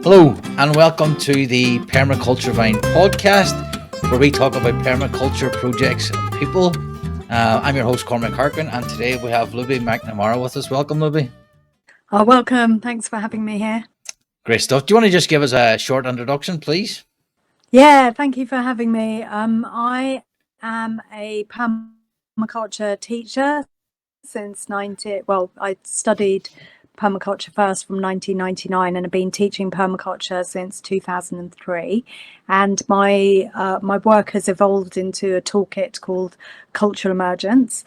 Hello, and welcome to the Permaculture Vine podcast, where we talk about permaculture projects and people. I'm your host, Cormac Harkin, and today we have Looby Macnamara with us. Welcome, Looby. Oh, welcome. Thanks for having me here. Great stuff. Do you want to just give us a short introduction, please? Yeah, thank you for having me. I am a permaculture teacher since I studied permaculture first from 1999 and have been teaching permaculture since 2003. And my work has evolved into a toolkit called Cultural Emergence,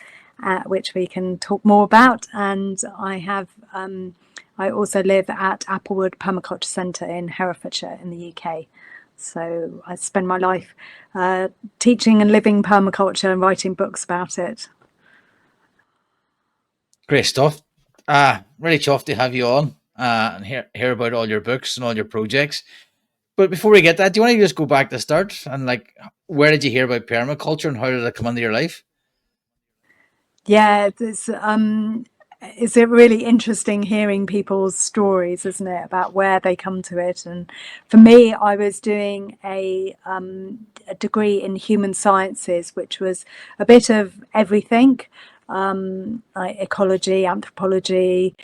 which we can talk more about. And I also live at Applewood Permaculture Centre in Herefordshire in the UK. So I spend my life teaching and living permaculture and writing books about it. Great stuff. Really chuffed to have you on and hear about all your books and all your projects. But before we get that, do you want to just go back to the start and where did you hear about permaculture and how did it come into your life? Yeah, it's really interesting hearing people's stories, isn't it, about where they come to it. And for me, I was doing a degree in human sciences, which was a bit of everything. Like ecology, anthropology,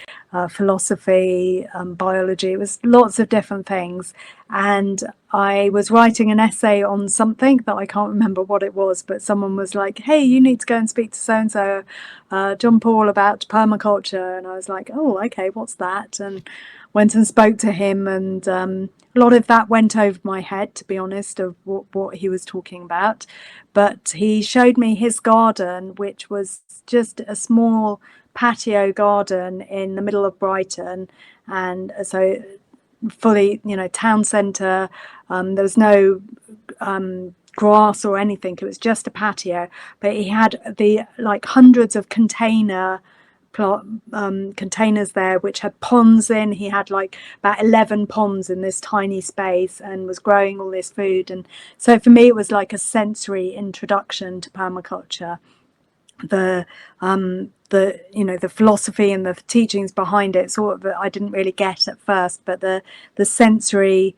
philosophy, biology. It was lots of different things. And I was writing an essay on something that I can't remember what it was, but someone was like, hey, you need to go and speak to so-and-so, John Paul, about permaculture. And I was like, oh, okay, what's that? And went and spoke to him, and a lot of that went over my head, to be honest, of what he was talking about. But he showed me his garden, which was just a small patio garden in the middle of Brighton. And so fully, town centre. There was no grass or anything. It was just a patio. But he had hundreds of containers there which had ponds in. He had about 11 ponds in this tiny space and was growing all this food. And so for me it was like a sensory introduction to permaculture. The philosophy and the teachings behind it sort of I didn't really get at first, but the sensory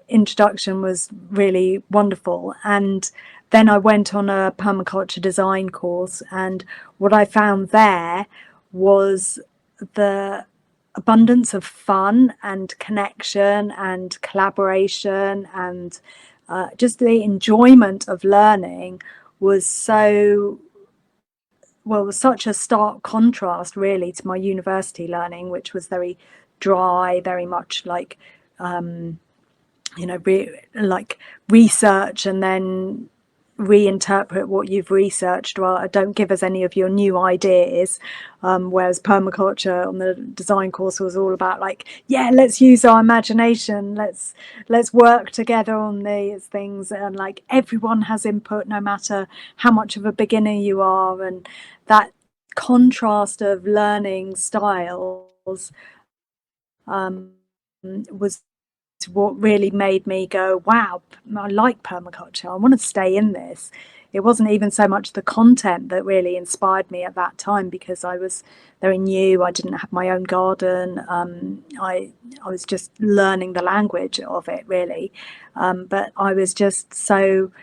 introduction was really wonderful. And then I went on a permaculture design course, and what I found there was the abundance of fun and connection and collaboration and just the enjoyment of learning was such a stark contrast really to my university learning, which was very dry, very much research and then reinterpret what you've researched. Well, don't give us any of your new ideas. Whereas permaculture on the design course was all about let's use our imagination, let's work together on these things, and everyone has input no matter how much of a beginner you are. And that contrast of learning styles was what really made me go, wow, I like permaculture, I want to stay in this. It wasn't even so much the content that really inspired me at that time, because I was very new. I didn't have my own garden. I was just learning the language of it really, but I was just so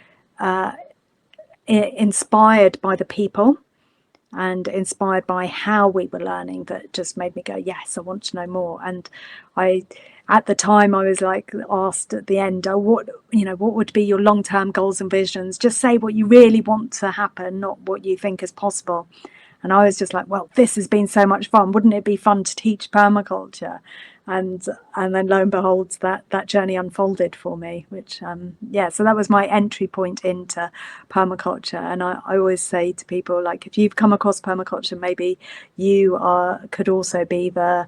inspired by the people and inspired by how we were learning that just made me go, yes, I want to know more. And at the time I was asked at the end, what would be your long-term goals and visions? Just say what you really want to happen, not what you think is possible. And I was just like, well, this has been so much fun. Wouldn't it be fun to teach permaculture? And then lo and behold, that journey unfolded for me, which, so that was my entry point into permaculture. And I always say to people, if you've come across permaculture, maybe you could also be the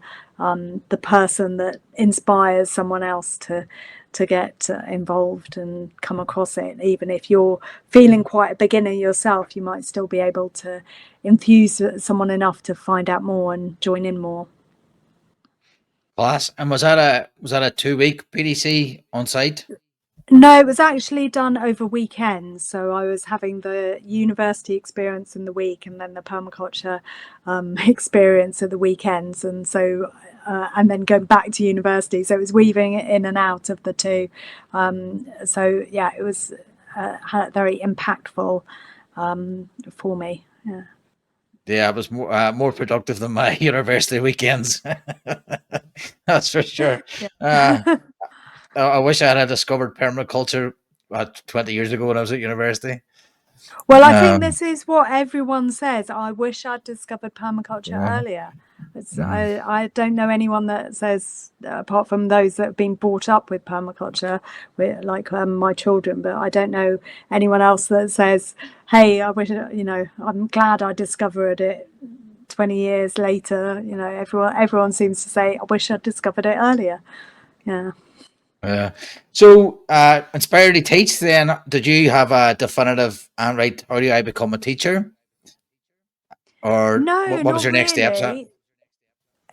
person that inspires someone else to get involved and come across it. Even if you're feeling quite a beginner yourself, you might still be able to infuse someone enough to find out more and join in more. Class. And was that a 2-week PDC on site? No, it was actually done over weekends. So I was having the university experience in the week and then the permaculture experience at the weekends. And so, and then going back to university. So it was weaving it in and out of the two. So yeah, it was very impactful for me. Yeah. Yeah, it was more productive than my university weekends. That's for sure. Uh, Yeah. I wish I had discovered permaculture 20 years ago when I was at university. Well, I think Um, this is what everyone says. I wish I'd discovered permaculture yeah. earlier. Mm. I don't know anyone that says, apart from those that have been brought up with permaculture, like my children, but I don't know anyone else that says, hey, I wish, I'm glad I discovered it 20 years later. Everyone seems to say, I wish I'd discovered it earlier. Yeah. Yeah. So, inspired to teach. Then, did you have a definitive right? How do I become a teacher, or No, what was not your next steps? really.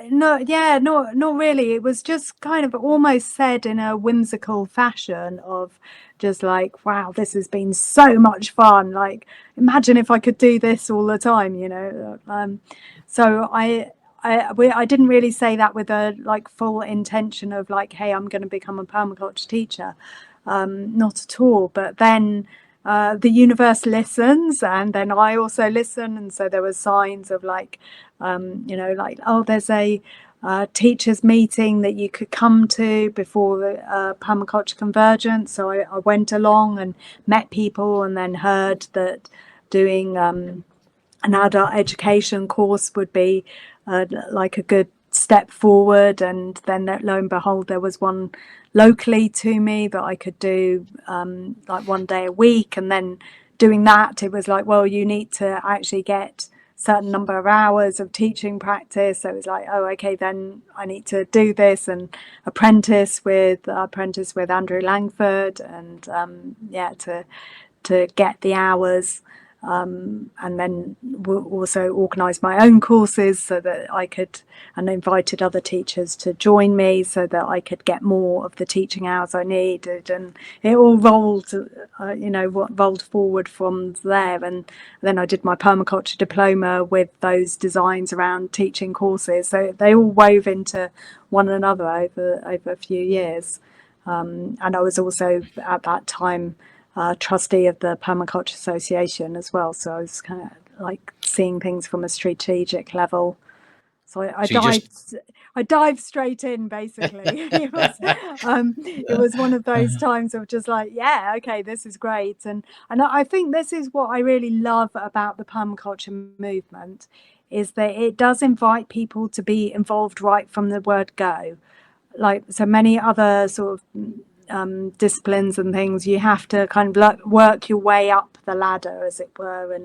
No, yeah, not really. It was just kind of almost said in a whimsical fashion of just like, wow, this has been so much fun. Like, imagine if I could do this all the time. So I didn't really say that with a like full intention of like, hey, I'm going to become a permaculture teacher. Not at all. But then the universe listens, and then I also listen, and so there were signs of like like, oh, there's a teachers meeting that you could come to before the permaculture convergence. So I went along and met people, and then heard that doing an adult education course would be like a good step forward. And then lo and behold, there was one locally to me that I could do like 1 day a week. And then doing that, it was like, well, you need to actually get certain number of hours of teaching practice. So it was like, oh, okay, then I need to do this and apprentice with Andrew Langford, and yeah, to get the hours, and then also organised my own courses so that I could, and invited other teachers to join me so that I could get more of the teaching hours I needed. And it all rolled forward from there. And then I did my permaculture diploma with those designs around teaching courses. So they all wove into one another over a few years. And I was also at that time trustee of the Permaculture Association as well. So I was kind of like seeing things from a strategic level. So So you just I dived straight in. Basically, it was one of those times of just like, yeah, okay, this is great, and I think this is what I really love about the permaculture movement, is that it does invite people to be involved right from the word go. Like so many other sort of disciplines and things, you have to kind of like work your way up the ladder, as it were,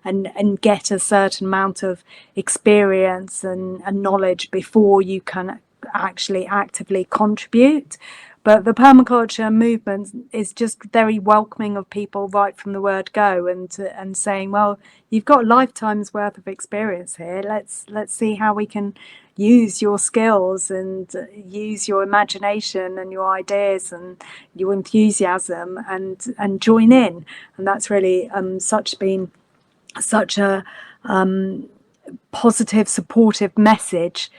and get a certain amount of experience and knowledge before you can actually actively contribute. But the permaculture movement is just very welcoming of people right from the word go, and saying, well, you've got lifetimes worth of experience here. Let's see how we can use your skills and use your imagination and your ideas and your enthusiasm, and join in. And that's really been such a positive, supportive message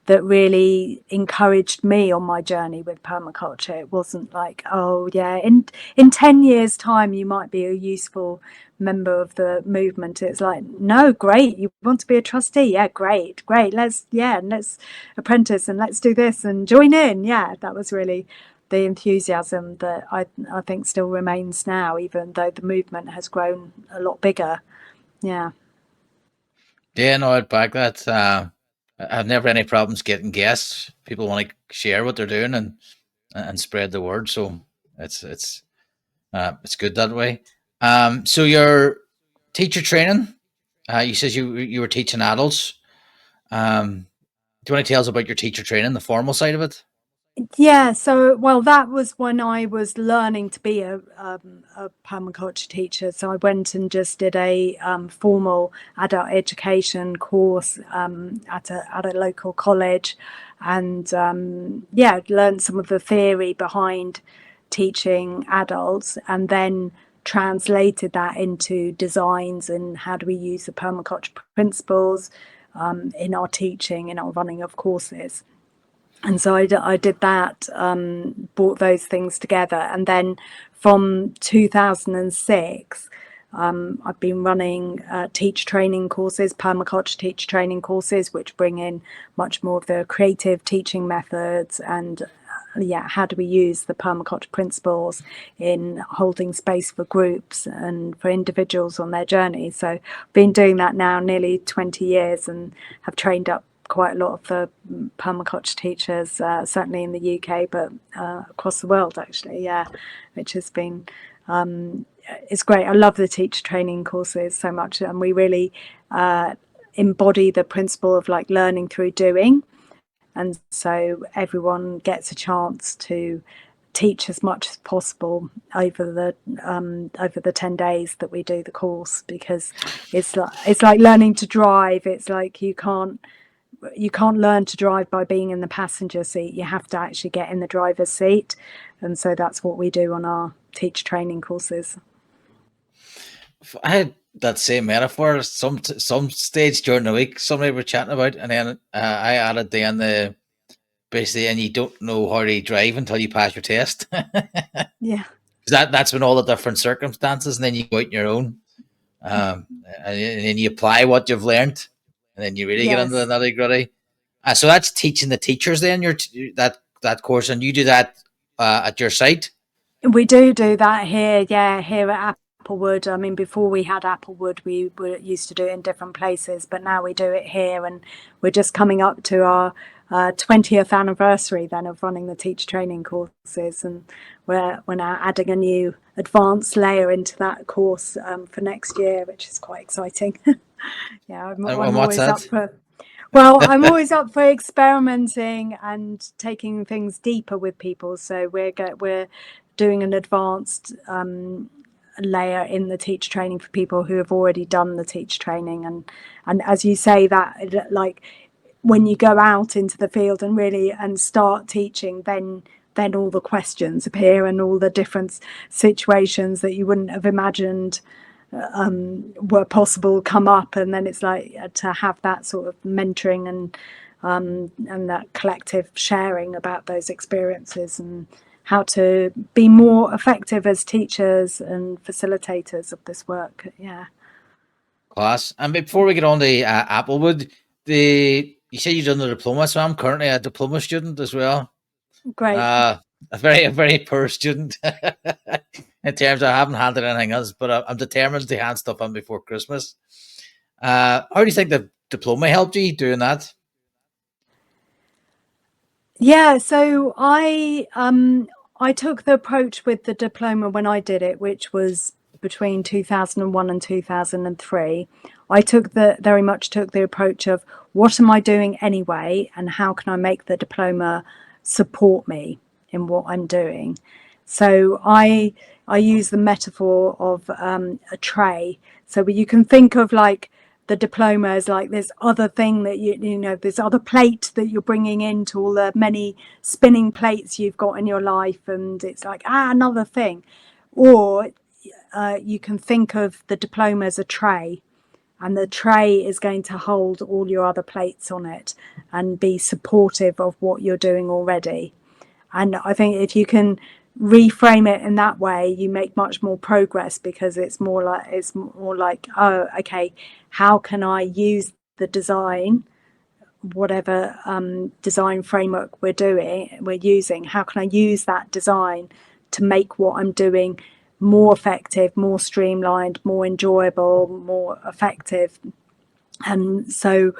that really encouraged me on my journey with permaculture. It wasn't like, oh yeah, in 10 years time you might be a useful member of the movement. It's like, no, great, you want to be a trustee, yeah, great, let's apprentice and let's do this and join in. Yeah, that was really the enthusiasm that I think still remains now, even though the movement has grown a lot bigger. Yeah. yeah, no, I'd back that. I've never any problems getting guests. People want to share what they're doing and spread the word. So it's good that way. So your teacher training, you says you were teaching adults. Do you want to tell us about your teacher training, the formal side of it? Yeah, so well, that was when I was learning to be a permaculture teacher. So I went and just did a formal adult education course at a local college, and yeah, learned some of the theory behind teaching adults, and then translated that into designs and how do we use the permaculture principles in our teaching, in our running of courses. And so I did that, brought those things together. And then from 2006, I've been running teach training courses, permaculture teach training courses, which bring in much more of the creative teaching methods and how do we use the permaculture principles in holding space for groups and for individuals on their journey. So I've been doing that now nearly 20 years and have trained up quite a lot of the permaculture teachers, certainly in the UK, but across the world actually, which has been it's great. I love the teach training courses so much, and we really embody the principle of like learning through doing. And so everyone gets a chance to teach as much as possible over the 10 days that we do the course, because it's like learning to drive. It's like you can't learn to drive by being in the passenger seat. You have to actually get in the driver's seat, and so that's what we do on our teach training courses. I had that same metaphor some stage during the week. Somebody were chatting about, and then I added then the basically, and you don't know how to drive until you pass your test. Yeah. That's when all the different circumstances, and then you go out on your own, and then you apply what you've learned, and then you really get into the Yes. nitty gritty. So that's teaching the teachers. Then that course, and you do that at your site. We do that here, here at Applewood. I mean, before we had Applewood, we were used to do it in different places, but now we do it here, and we're just coming up to our 20th anniversary then of running the teach training courses, and we're now adding a new advanced layer into that course for next year, which is quite exciting. I'm What's always up that? for. Well, I'm always up for experimenting and taking things deeper with people. So we're doing an advanced layer in the teach training for people who have already done the teach training, and as you say, that like when you go out into the field and really and start teaching, then all the questions appear and all the different situations that you wouldn't have imagined were possible come up, and then it's like to have that sort of mentoring and that collective sharing about those experiences and how to be more effective as teachers and facilitators of this work. Class. And before we get on to Applewood, you said you've done the diploma, so I'm currently a diploma student as well. Great. A very poor student in terms of I haven't handed anything else, but I'm determined to hand stuff in before Christmas. How do you think the diploma helped you doing that? So I took the approach with the diploma when I did it, which was between 2001 and 2003. I very much took the approach of what am I doing anyway, and how can I make the diploma support me in what I'm doing. So I use the metaphor of a tray. So you can think of like the diploma as like this other thing that you know, this other plate that you're bringing into all the many spinning plates you've got in your life, and it's like another thing. Or you can think of the diploma as a tray, and the tray is going to hold all your other plates on it and be supportive of what you're doing already. And I think if you can reframe it in that way, you make much more progress, because it's more like, oh, okay, how can I use the design, whatever design framework we're using, how can I use that design to make what I'm doing more effective, more streamlined, more enjoyable, more effective. And so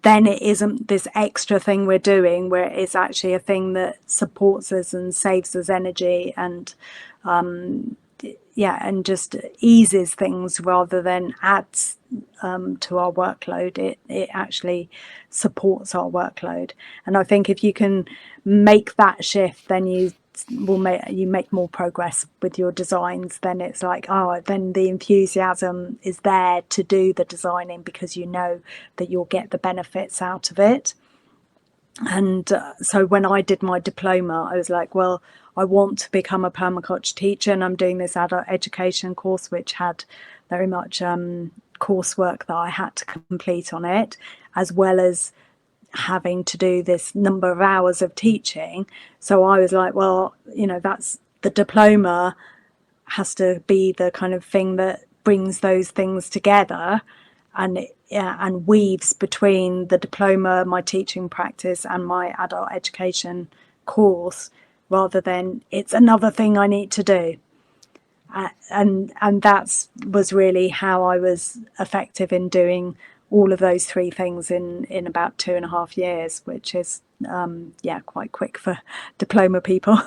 then it isn't this extra thing we're doing, where it's actually a thing that supports us and saves us energy and and just eases things rather than adds to our workload. It actually supports our workload. And I think if you can make that shift, then you make more progress with your designs. Then it's like, then the enthusiasm is there to do the designing, because you know that you'll get the benefits out of it. And so when I did my diploma, I was like, well, I want to become a permaculture teacher, and I'm doing this adult education course, which had very much coursework that I had to complete on it, as well as having to do this number of hours of teaching. So I was like, well, that's the diploma has to be the kind of thing that brings those things together, and weaves between the diploma, my teaching practice, and my adult education course, rather than it's another thing I need to do. And that was really how I was effective in doing all of those three things in about 2.5 years, which is quite quick for diploma people.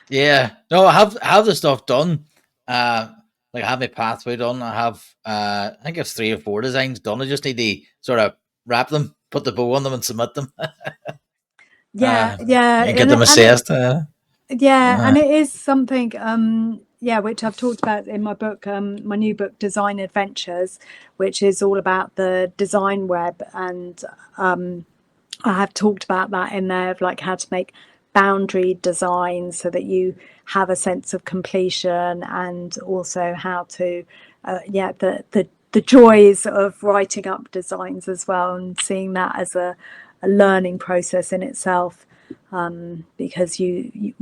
Yeah, no, I have the stuff done. Like I have my pathway done. I have I think it's 3 or 4 designs done. I just need to sort of wrap them, put the bow on them, and submit them, Yeah, yeah, and get them assessed. and Uh, it is something, which I've talked about in my book, my new book, Design Adventures, which is all about the design web. And I have talked about that in there, of like how to make boundary design so that you have a sense of completion, and also how to, the joys of writing up designs as well, and seeing that as a learning process in itself. Because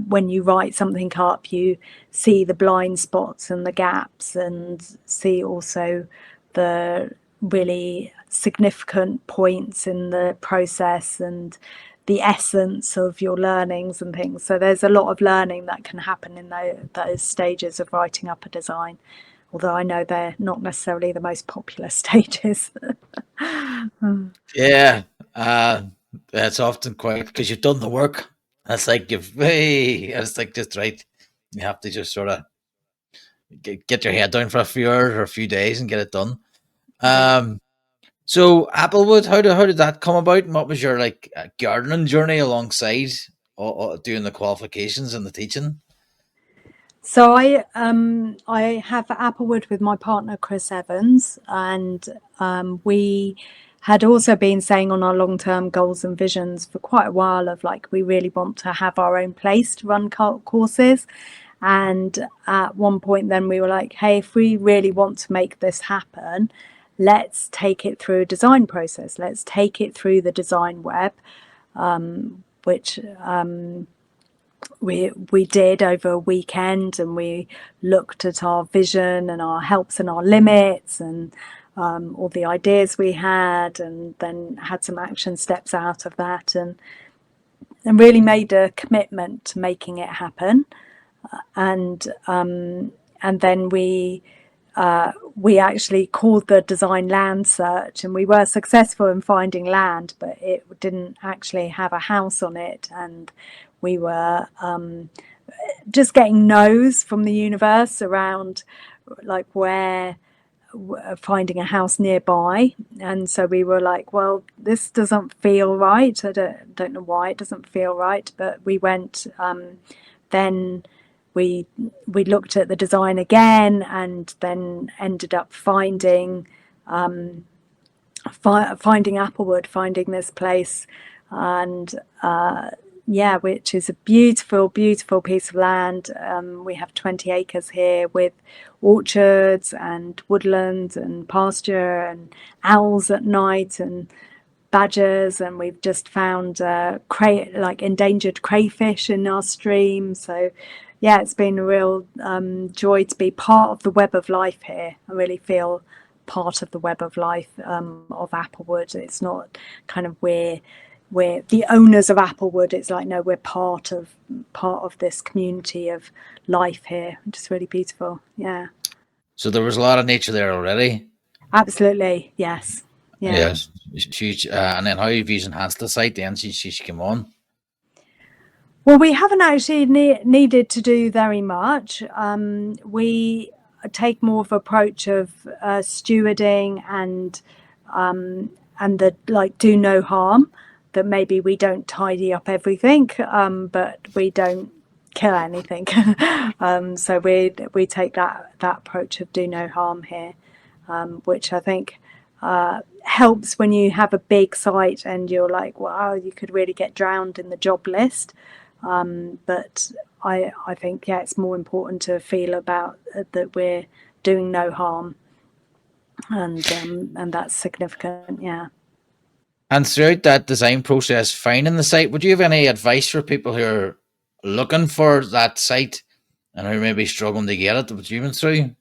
when you write something up, you see the blind spots and the gaps, and see also the really significant points in the process and the essence of your learnings and things. So there's a lot of learning that can happen in those stages of writing up a design, although I know they're not necessarily the most popular stages. yeah, uh, it's often quite because you've done the work. It's like it's like just right. You have to just sort of get your head down for a few hours or a few days and get it done. Yeah. Um, so Applewood, how did that come about? And what was your like gardening journey alongside doing the qualifications and the teaching? So I have Applewood with my partner Chris Evans, and we had also been saying on our long-term goals and visions for quite a while of like, we really want to have our own place to run courses. And at one point then we were like, hey, if we really want to make this happen, let's take it through a design process. Let's take it through the design web, which we did over a weekend, and we looked at our vision and our helps and our limits, and all the ideas we had, and then had some action steps out of that, and really made a commitment to making it happen. And then we actually called the design land search, and we were successful in finding land, but it didn't actually have a house on it. And we were just getting no's from the universe around like where finding a house nearby. And so we were like, well, this doesn't feel right. I don't know why it doesn't feel right, but we went, then we looked at the design again, and then ended up finding Applewood, finding this place. And which is a beautiful, beautiful piece of land. We have 20 acres here with orchards and woodlands and pasture and owls at night and badgers, and we've just found like endangered crayfish in our stream. So yeah, it's been a real joy to be part of the web of life here. I really feel part of the web of life of Applewood. It's not kind of we're the owners of Applewood. It's like, no, we're part of this community of life here, which is really beautiful. Yeah, So there was a lot of nature there already. absolutely. Yes. Yeah. Yes, it's huge. And then how you've used enhanced the site then since she came on. Well, we haven't actually needed to do very much. We take more of an approach of stewarding and the like, do no harm. That maybe we don't tidy up everything, but we don't kill anything. So we take that approach of do no harm here, which I think helps when you have a big site and you're like, wow, you could really get drowned in the job list. But I think, yeah, it's more important to feel about that we're doing no harm, and that's significant. Yeah. And throughout that design process, finding the site, would you have any advice for people who are looking for that site and who may be struggling to get it? What you've been through?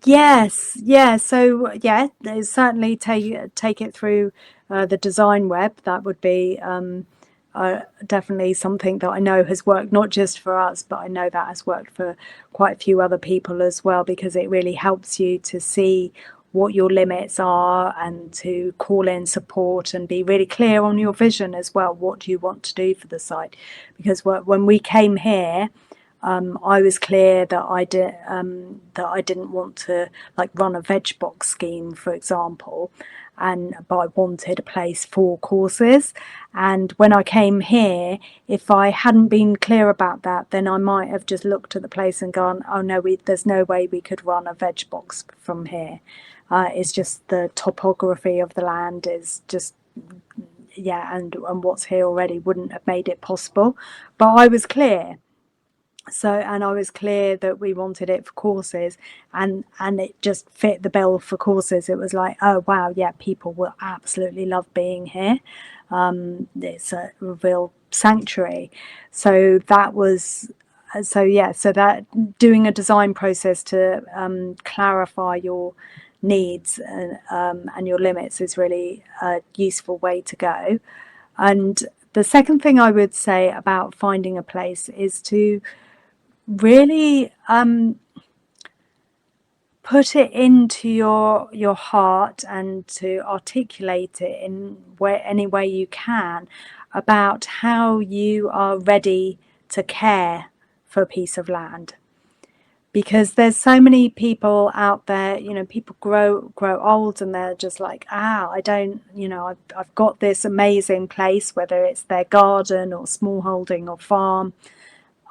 Yes, yeah. So yeah, certainly take it through the design web. That would be definitely something that I know has worked not just for us, but I know that has worked for quite a few other people as well, because it really helps you to see what your limits are and to call in support and be really clear on your vision as well. What do you want to do for the site? Because when we came here, I was clear that I didn't want to like run a veg box scheme, for example, and but I wanted a place for courses. And when I came here, if I hadn't been clear about that, then I might have just looked at the place and gone, "Oh no, there's no way we could run a veg box from here." It's just the topography of the land is just, yeah, and what's here already wouldn't have made it possible. But I was clear, and I was clear that we wanted it for courses, and it just fit the bill for courses. It was like, oh wow, yeah, people will absolutely love being here. It's a real sanctuary. So that was so yeah, so that doing a design process to clarify your needs and your limits is really a useful way to go. And the second thing I would say about finding a place is to really put it into your heart and to articulate it in any way you can about how you are ready to care for a piece of land. Because there's so many people out there, people grow old and they're just like, I don't, I've got this amazing place, whether it's their garden or small holding or farm.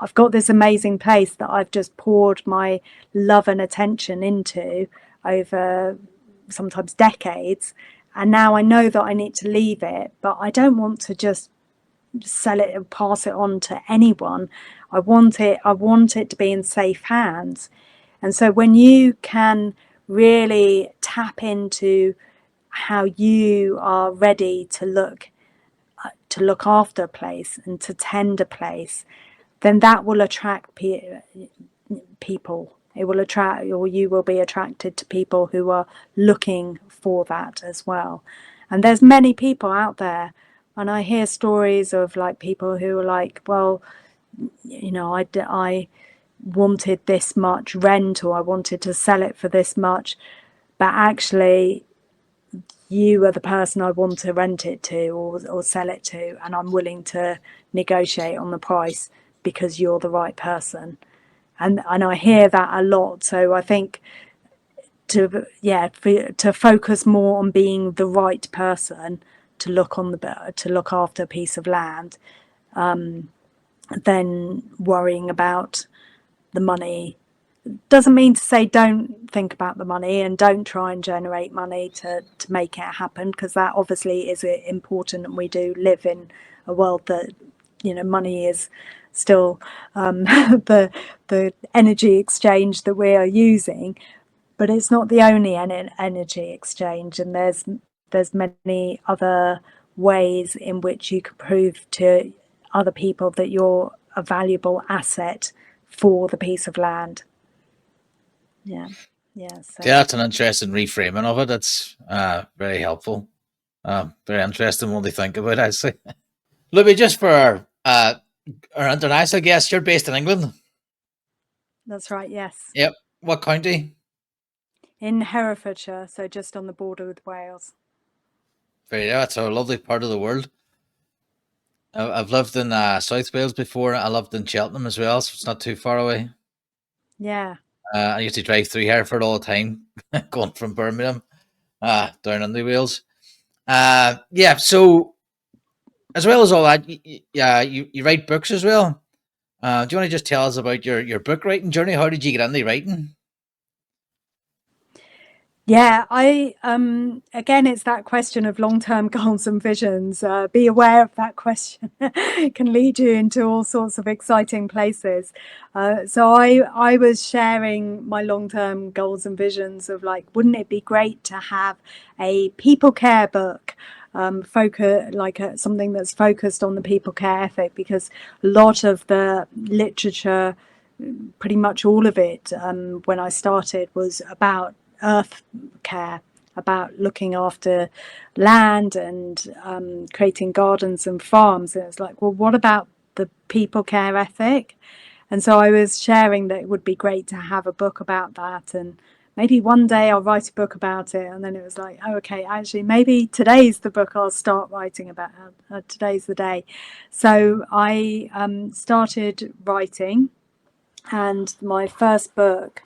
I've got this amazing place that I've just poured my love and attention into over sometimes decades. And now I know that I need to leave it, but I don't want to just sell it and pass it on to anyone. I want it to be in safe hands. And so when you can really tap into how you are ready to look after a place and to tend a place, then that will attract people. It will attract, or you will be attracted to people who are looking for that as well. And there's many people out there, and I hear stories of like people who are like, well, I wanted this much rent, or I wanted to sell it for this much, but actually you are the person I want to rent it to or sell it to, and I'm willing to negotiate on the price because you're the right person. And I hear that a lot. So I think to focus more on being the right person to look after a piece of land, than worrying about the money. Doesn't mean to say don't think about the money and don't try and generate money to make it happen, because that obviously is important, and we do live in a world that money is still the energy exchange that we are using, but it's not the only energy exchange, and there's many other ways in which you can prove to other people that you're a valuable asset for the piece of land. Yeah. Yeah. So Yeah, that's an interesting reframing of it. It's very helpful. Very interesting when they think about it, I say. Libby, just for our international guests, you're based in England. that's right. Yes. Yep. What county? In Herefordshire, so just on the border with Wales. Very, yeah, it's a lovely part of the world. I've lived in South Wales before. I lived in Cheltenham as well, so it's not too far away. Yeah. I used to drive through Hereford all the time, going from Birmingham down into Wales. Yeah, so as well as all that, yeah, you write books as well. Do you want to just tell us about your book writing journey? How did you get into writing? Yeah, I again, it's that question of long-term goals and visions. Be aware of that question; can lead you into all sorts of exciting places. So I was sharing my long-term goals and visions of like, wouldn't it be great to have a people care book, focus like something that's focused on the people care ethic, because a lot of the literature, pretty much all of it, when I started, was about earth care, about looking after land and creating gardens and farms. And it's like, well, what about the people care ethic? And so I was sharing that it would be great to have a book about that. And maybe one day I'll write a book about it. And then it was like, oh, okay, actually, maybe today's the book I'll start writing about. Today's the day. So I started writing, and my first book,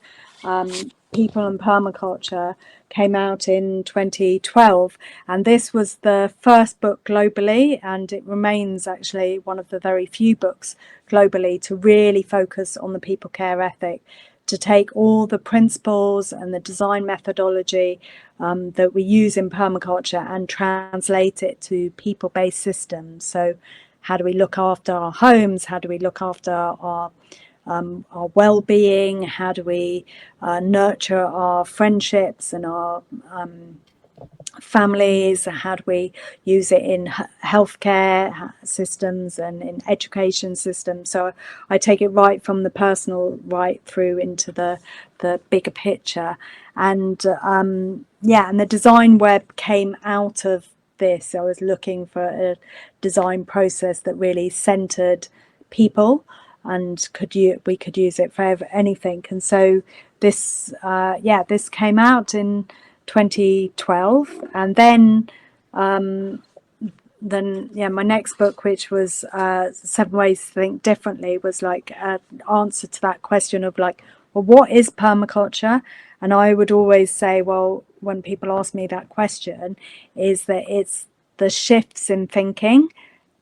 People and Permaculture, came out in 2012. And this was the first book globally, and it remains actually one of the very few books globally to really focus on the people care ethic, to take all the principles and the design methodology that we use in permaculture and translate it to people-based systems. So how do we look after our homes? How do we look after our well-being? How do we nurture our friendships and our families? How do we use it in healthcare systems and in education systems? So I take it right from the personal right through into the bigger picture. And yeah, and the design web came out of this. I was looking for a design process that really centered people, and we could use it for anything. And so this this came out in 2012. And then yeah, my next book, which was 7 Ways to Think Differently, was like an answer to that question of like, well, what is permaculture? And I would always say, well, when people ask me that question, is that it's the shifts in thinking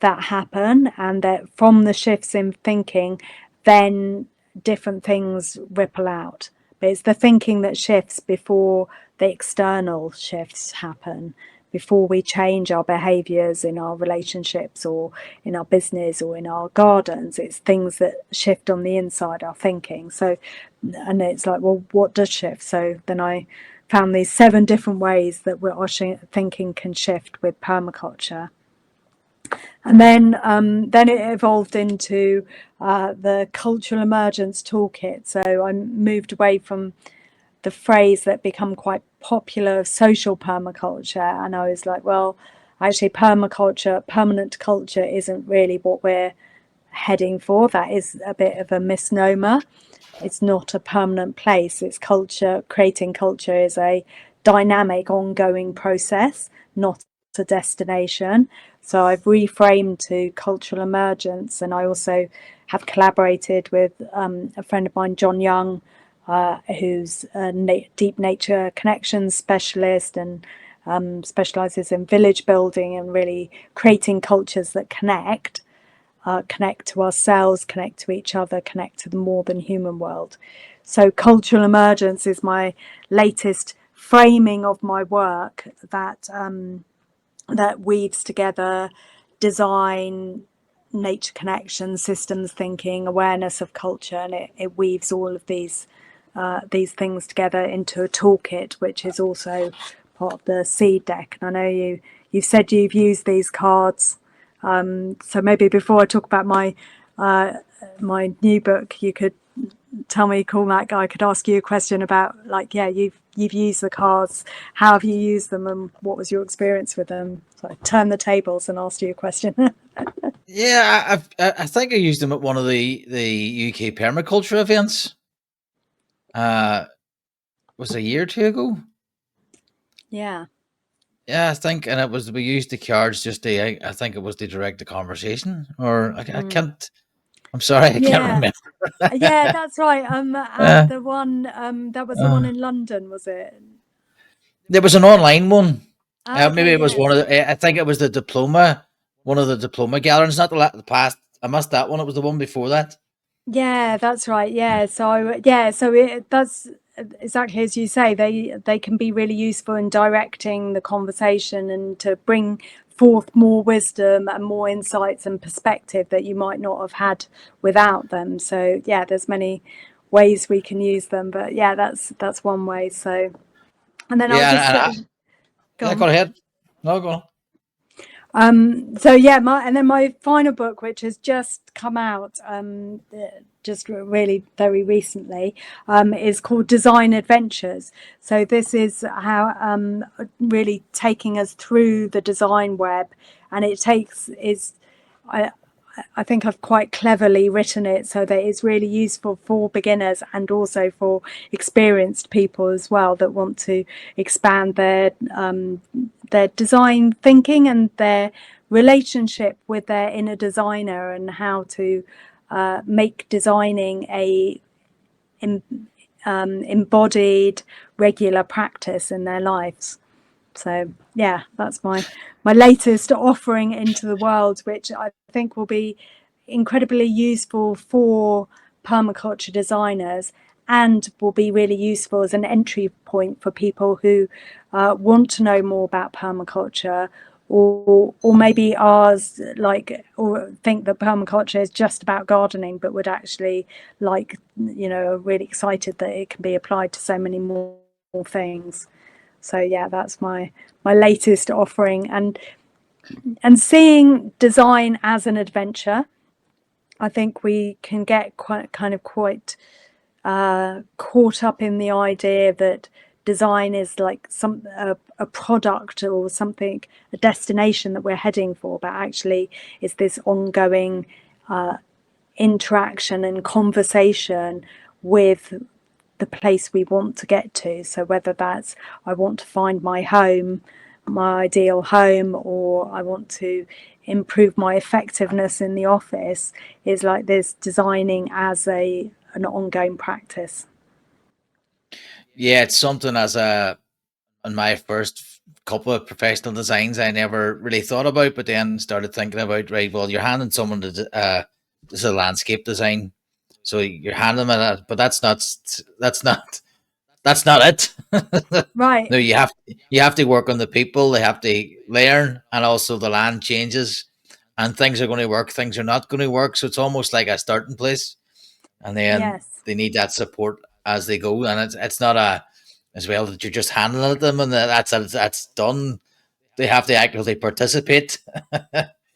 that happen, and that from the shifts in thinking, then different things ripple out. But it's the thinking that shifts before the external shifts happen, before we change our behaviors in our relationships or in our business or in our gardens. It's things that shift on the inside, our thinking. So, and it's like, well, what does shift? So then I found these 7 different ways that our thinking can shift with permaculture. And then it evolved into the Cultural Emergence toolkit. So I moved away from the phrase that become quite popular of social permaculture, and I was like, well, actually, permaculture, permanent culture, isn't really what we're heading for. That is a bit of a misnomer. It's not a permanent place. It's culture. Creating culture is a dynamic, ongoing process, not a destination. So I've reframed to cultural emergence, and I also have collaborated with a friend of mine, John Young, who's a deep nature connections specialist, and specializes in village building and really creating cultures that connect to ourselves, connect to each other, connect to the more than human world. So cultural emergence is my latest framing of my work that that weaves together design, nature connection, systems thinking, awareness of culture, and it weaves all of these things together into a toolkit, which is also part of the seed deck. And I know you've said you've used these cards. So maybe before I talk about my new book, you could tell me, Cormac, I could ask you a question about, like, yeah, you've used the cards. How have you used them, and what was your experience with them? So I turned the tables and asked you a question. Yeah, I think I used them at one of the UK permaculture events. Uh, was it a year or two ago? Yeah. Yeah, I think, and it was we used the cards just to. I think it was to direct the conversation, or I Mm. can't. I'm sorry, I can't Yeah. remember. Yeah, that's right. At uh, the one, that was the one uh, in London, was it? there was an online one. Okay, Maybe it was one yes. of the. I think it was the diploma, one of the diploma gatherings. Not the past. I missed that one. It was the one before that. Yeah, that's right. Yeah. So yeah, so that's exactly as you say, they can be really useful in directing the conversation and to bring forth more wisdom and more insights and perspective that you might not have had without them. So yeah, there's many ways we can use them, but yeah, that's one way. So, and then I'll Yeah, just go yeah, go on. ahead. No, go on. So yeah, and then my final book, which has just come out, just really very recently, is called Design Adventures. So this is how really taking us through the design web, and it takes is. I think I've quite cleverly written it so that it's really useful for beginners and also for experienced people as well that want to expand their design thinking and their relationship with their inner designer, and how to make designing a embodied regular practice in their lives. So yeah, that's my latest offering into the world, which I think will be incredibly useful for permaculture designers, and will be really useful as an entry point for people who want to know more about permaculture, or maybe ours, like, or think that permaculture is just about gardening, but would actually like, are really excited that it can be applied to so many more things. So yeah, that's my latest offering, and seeing design as an adventure. I think we can get quite caught up in the idea that design is like a product or something, a destination that we're heading for, but actually it's this ongoing interaction and conversation with the place we want to get to. So whether that's, I want to find my home, my ideal home, or I want to improve my effectiveness in the office, is like this designing as an ongoing practice. Yeah, it's something as a on my first couple of professional designs I never really thought about, but then started thinking about, right, well, you're handing someone this is a landscape design, so you're handing them that, but that's not it. Right. No, you have to work on the people. They have to learn, and also the land changes, and things are going to work. Things are not going to work. So it's almost like a starting place, and then Yes. they need that support as they go. And it's not a as well that you're just handling it them and that's done. They have to actively participate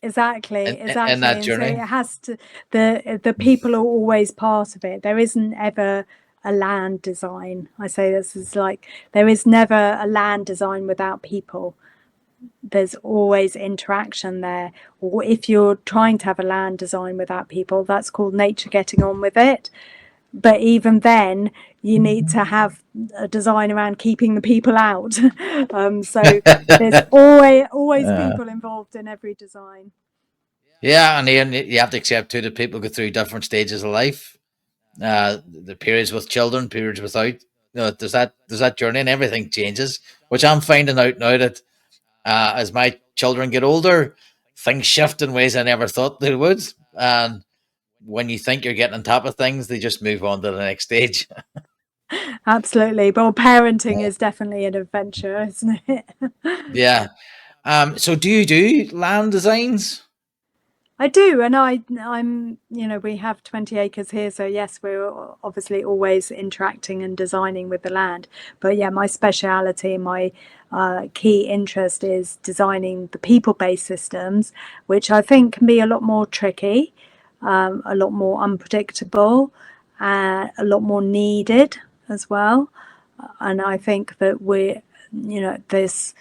Exactly, in exactly. that And so it journey. has to, the people are always part of it. There isn't ever a land design. I say this is like, there is never a land design without people. There's always interaction there. Or if you're trying to have a land design without people, that's called nature getting on with it. But even then, you need to have a design around keeping the people out. So there's always Uh, people involved in every design. yeah, and then you have to accept too that people go through different stages of life. The periods with children, periods without. There's that journey, and everything changes. Which I'm finding out now that as my children get older, things shift in ways I never thought they would. And when you think you're getting on top of things, they just move on to the next stage. Absolutely. But parenting is definitely an adventure, isn't it? Yeah. So do you do land designs? I do, and I'm, we have 20 acres here, so yes, we're obviously always interacting and designing with the land. But yeah, my speciality, my key interest is designing the people-based systems, which I think can be a lot more tricky, a lot more unpredictable, a lot more needed as well. And I think that there's,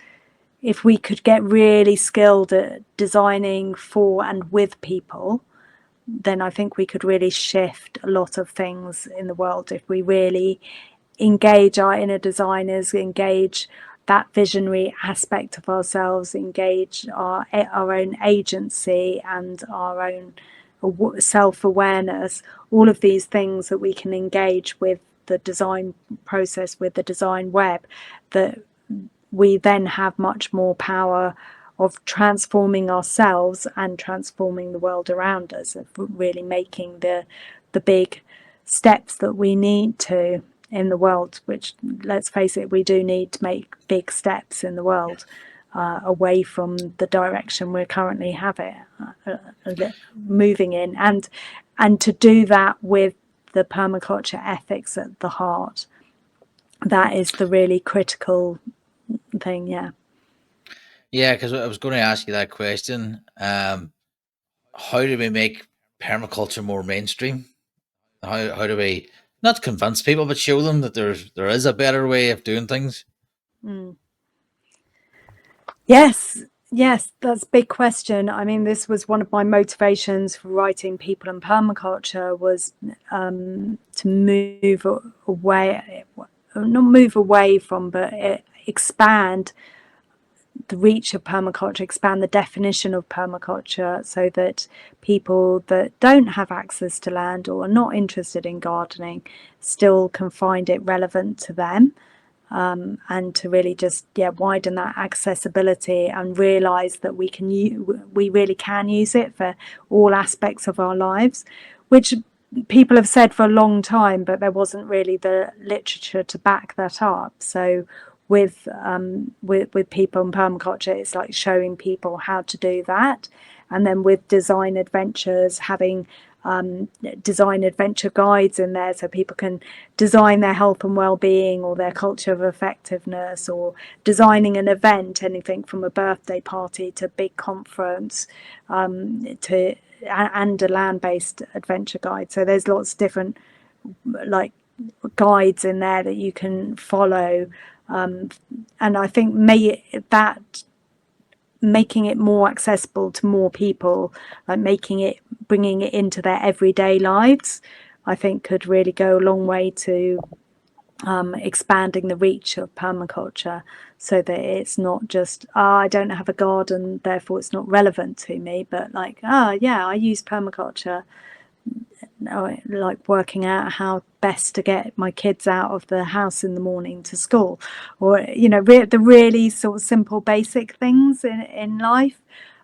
if we could get really skilled at designing for and with people, then I think we could really shift a lot of things in the world if we really engage our inner designers, engage that visionary aspect of ourselves, engage our own agency and our own self-awareness, all of these things that we can engage with the design process, with the design web, that we then have much more power of transforming ourselves and transforming the world around us, of really making the big steps that we need to. in the world, which, let's face it, we do need to make big steps in the world away from the direction we're currently having moving in, and to do that with the permaculture ethics at the heart. That is the really critical thing. Yeah, because I was going to ask you that question. How do we make permaculture more mainstream? How do we not convince people, but show them that there is a better way of doing things? Mm. Yes, that's a big question. I mean, this was one of my motivations for writing People and Permaculture, was to move away, not move away from, but expand the reach of permaculture, expand the definition of permaculture, so that people that don't have access to land or are not interested in gardening still can find it relevant to them. And to really just widen that accessibility and realize that we really can use it for all aspects of our lives, which people have said for a long time, but there wasn't really the literature to back that up. So with People and Permaculture, it's like showing people how to do that. And then with Design Adventures, having design adventure guides in there, so people can design their health and well-being, or their culture of effectiveness, or designing an event, anything from a birthday party to big conference, to and a land-based adventure guide. So there's lots of different like guides in there that you can follow, and I think making it more accessible to more people, like bringing it into their everyday lives, I think could really go a long way to expanding the reach of permaculture, so that it's not just, I don't have a garden, therefore it's not relevant to me, but like, yeah, I use permaculture, like working out how best to get my kids out of the house in the morning to school, or the really sort of simple basic things in life.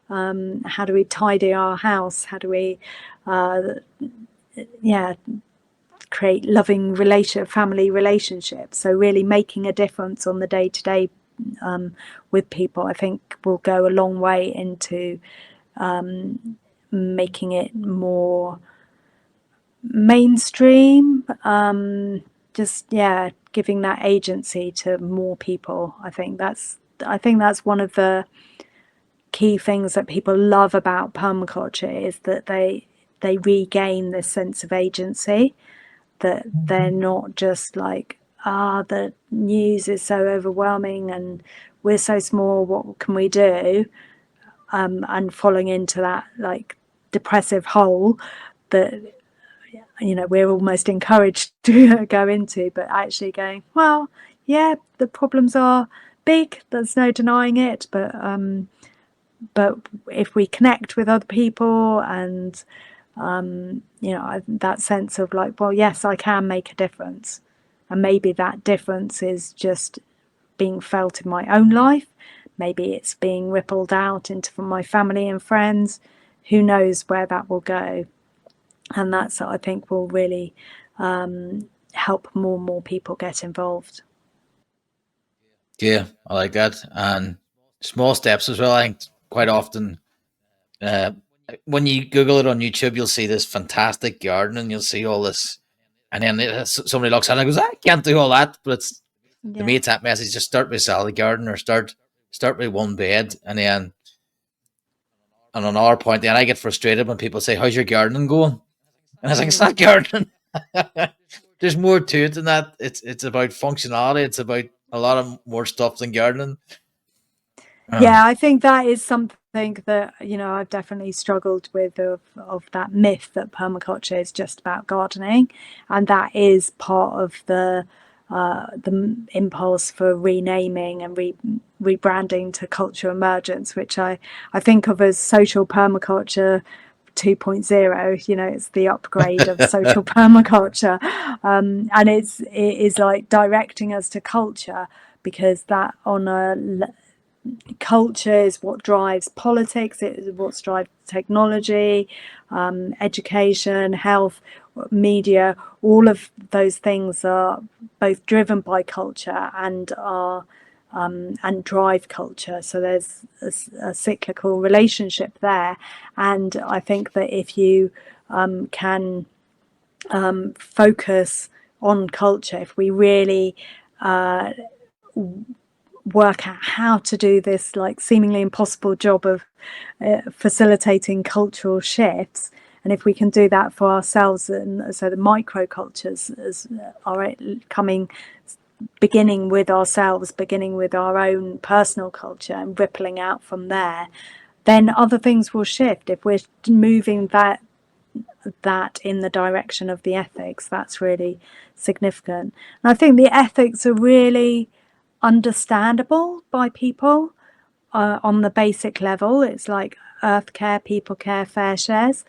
How do we tidy our house? How do we create loving family relationships? So really making a difference on the day-to-day with people, I think, will go a long way into making it more mainstream, just giving that agency to more people. I think that's one of the key things that people love about permaculture, is that they regain this sense of agency, that they're not just like, the news is so overwhelming and we're so small, what can we do, and falling into that like depressive hole that we're almost encouraged to go into, but actually going, well, yeah, the problems are big, there's no denying it, but if we connect with other people, and that sense of like, well, yes, I can make a difference, and maybe that difference is just being felt in my own life, maybe it's being rippled out into my family and friends, who knows where that will go. And that's, I think, will really help more and more people get involved. Yeah, I like that. And small steps as well. I think quite often, uh, when you Google it on YouTube, you'll see this fantastic garden, and you'll see all this, and then somebody looks at it and goes, "I can't do all that." But it's, to Yeah. me, it's that message: just start with a salad garden, or start with one bed, and then, and on our point, then I get frustrated when people say, "How's your gardening going?" And I was like, "It's Mm. not gardening." There's more to it than that. It's about functionality. It's about a lot of more stuff than gardening. Yeah, I think that is something that I've definitely struggled with, of that myth that permaculture is just about gardening, and that is part of the impulse for renaming and rebranding to Cultural Emergence, which I think of as social permaculture 2.0. It's the upgrade of social permaculture, and it is like directing us to culture, because that on a culture is what drives politics, it is what drives technology, education, health, media. All of those things are both driven by culture and are and drive culture. So there's a cyclical relationship there. And I think that if you can focus on culture, if we really work out how to do this like seemingly impossible job of facilitating cultural shifts, and if we can do that for ourselves, and so the microcultures are coming, beginning with ourselves, beginning with our own personal culture and rippling out from there, then other things will shift. If we're moving that in the direction of the ethics, that's really significant. And I think the ethics are really understandable by people on the basic level. It's like earth care, people care, fair shares.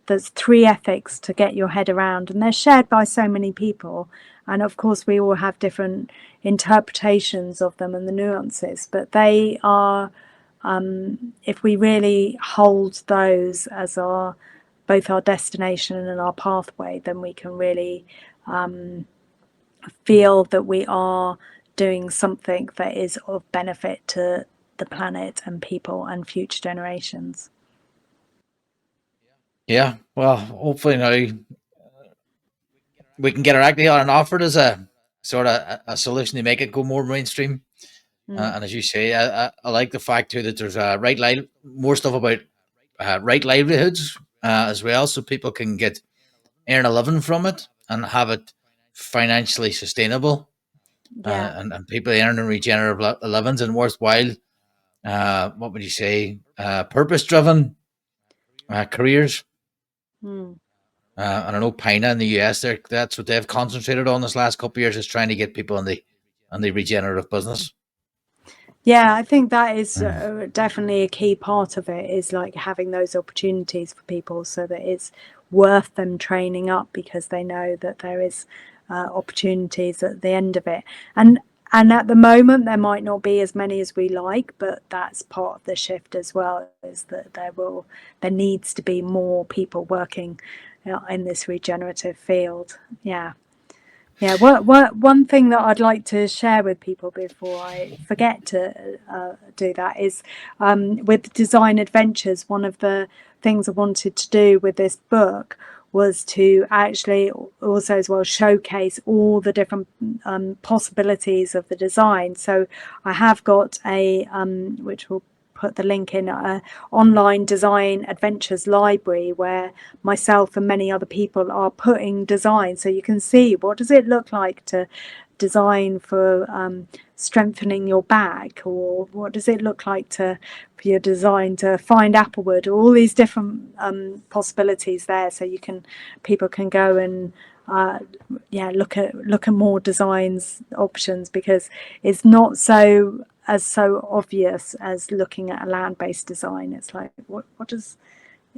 There's 3 ethics to get your head around, and they're shared by so many people. And of course, we all have different interpretations of them and the nuances, but they are, if we really hold those as both our destination and our pathway, then we can really feel that we are doing something that is of benefit to the planet and people and future generations. Yeah, well, hopefully now we can get our act together and offer it as a sort of a solution to make it go more mainstream. And as you say, I like the fact too that there's a more stuff about right livelihoods as well, so people can earn a living from it and have it financially sustainable. Yeah. And people earning regenerative livings and worthwhile. What would you say? Purpose driven careers. Mm. And I know Pina in the US, that's what they've concentrated on this last couple of years, is trying to get people in the regenerative business. Yeah, I think that is Mm. definitely a key part of it, is like having those opportunities for people so that it's worth them training up, because they know that there is opportunities at the end of it. And at the moment there might not be as many as we like, but that's part of the shift as well, is that there needs to be more people working in this regenerative field. Yeah. Yeah, one thing that I'd like to share with people before I forget to do that is with Design Adventures, one of the things I wanted to do with this book was to actually also as well showcase all the different possibilities of the design. So I have got a, which will put the link in, online design adventures library where myself and many other people are putting design, so you can see what does it look like to design for strengthening your back, or what does it look like for your design to find Applewood, or all these different possibilities there, so people can go and look at more designs options, because it's not so obvious as looking at a land-based design. It's like, what does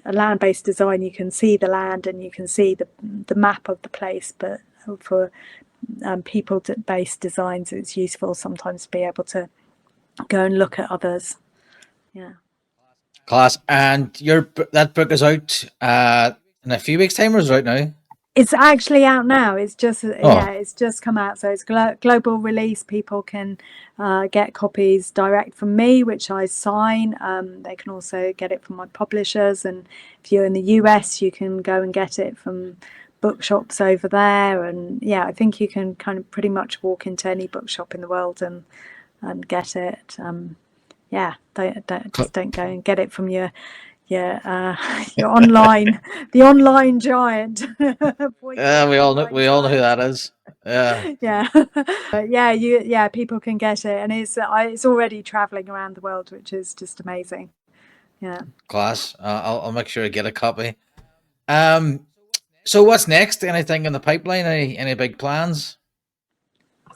a land-based design, you can see the land and you can see the map of the place, but for people-based designs, it's useful sometimes to be able to go and look at others. Yeah. Class. And that book is out in a few weeks' time, or is it out now? It's actually out now. It's just Oh, it's just come out, so it's global release. People can get copies direct from me, which I sign. They can also get it from my publishers, and if you're in the US, you can go and get it from bookshops over there. And yeah, I think you can kind of pretty much walk into any bookshop in the world and get it. Yeah, don't go and get it from your online, the online giant. yeah, Boycott the online we all know who giant. that is. Yeah, Yeah, but people can get it, and it's already traveling around the world, which is just amazing. Yeah. class. I'll make sure I get a copy. Um, so what's next? Anything in the pipeline? Any big plans?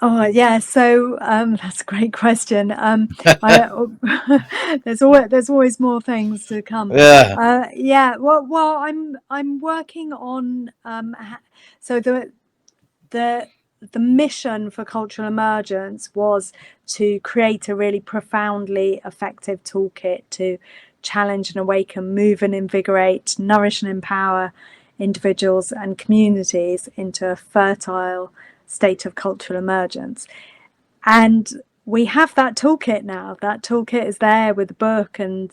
Oh yeah, so that's a great question. I there's always more things to come. Yeah. Yeah, well, I'm working on so the the mission for Cultural Emergence was to create a really profoundly effective toolkit to challenge and awaken, move and invigorate, nourish and empower individuals and communities into a fertile state of cultural emergence. And we have that toolkit now. That toolkit is there with the book and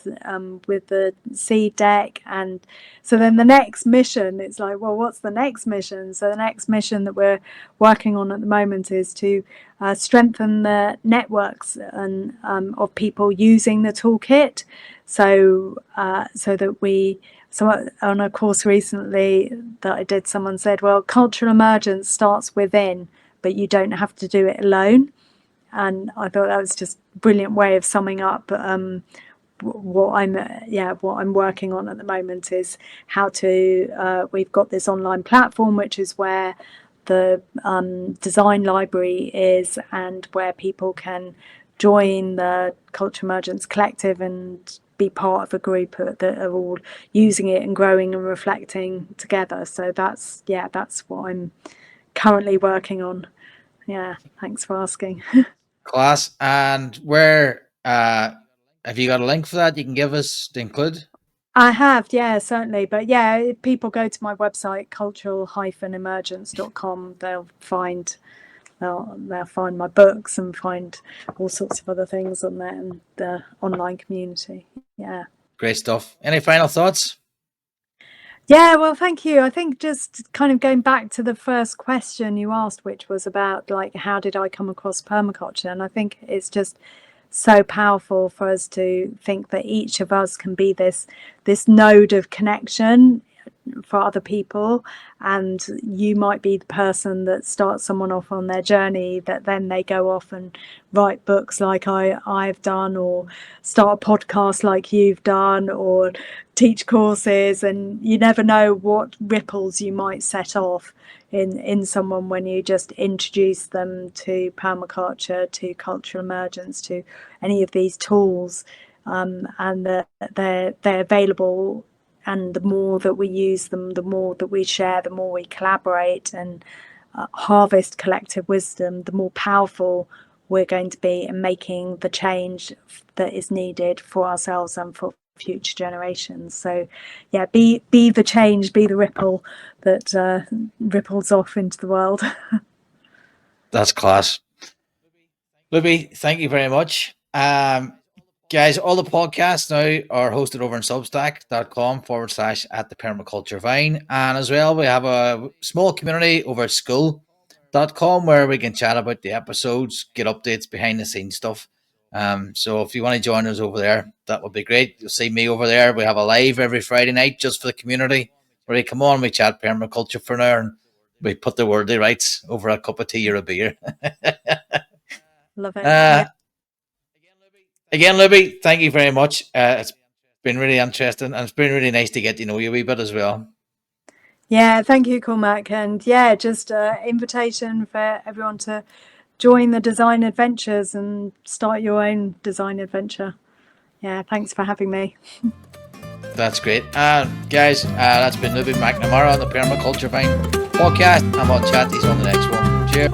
with the seed deck. And so then the next mission, it's like, well, what's the next mission? So the next mission that we're working on at the moment is to strengthen the networks and of people using the toolkit. So that we, so on a course recently that I did, someone said, well, cultural emergence starts within, but you don't have to do it alone. And I thought that was just a brilliant way of summing up what I'm working on at the moment is how to. We've got this online platform, which is where the design library is, and where people can join the Cultural Emergence Collective and be part of a group that are all using it and growing and reflecting together. So that's what I'm currently working on. Yeah, thanks for asking. Class. And where have you got a link for that you can give us to include? I have, yeah, certainly. But yeah, if people go to my website, cultural-emergence.com, they'll find my books and find all sorts of other things on there and the online community. Yeah. Great stuff. Any final thoughts? Yeah, well, thank you. I think just kind of going back to the first question you asked, which was about like, how did I come across permaculture? And I think it's just so powerful for us to think that each of us can be this node of connection for other people, and you might be the person that starts someone off on their journey that then they go off and write books like I've done, or start a podcast like you've done, or teach courses, and you never know what ripples you might set off in someone when you just introduce them to permaculture, to cultural emergence, to any of these tools, and they're available. And the more that we use them, the more that we share, the more we collaborate and harvest collective wisdom, the more powerful we're going to be in making the change that is needed for ourselves and for future generations. So yeah, be the change, be the ripple that ripples off into the world. That's class. Looby, thank you very much. Guys, all the podcasts now are hosted over on substack.com/at the Permaculture Vine. And as well, we have a small community over at school.com where we can chat about the episodes, get updates, behind the scenes stuff. So if you want to join us over there, that would be great. You'll see me over there. We have a live every Friday night just for the community where we come on, we chat permaculture for an hour, and we put the worldly rights over a cup of tea or a beer. Love it. Yeah. Again, Looby, thank you very much. It's been really interesting, and it's been really nice to get to know you a wee bit as well. Yeah, thank you, Cormac. And yeah, just an invitation for everyone to join the design adventures and start your own design adventure. Yeah, thanks for having me. That's great. Guys, that's been Looby Macnamara on the Permaculture Vine podcast. I'm on chat. He's on the next one. Cheers.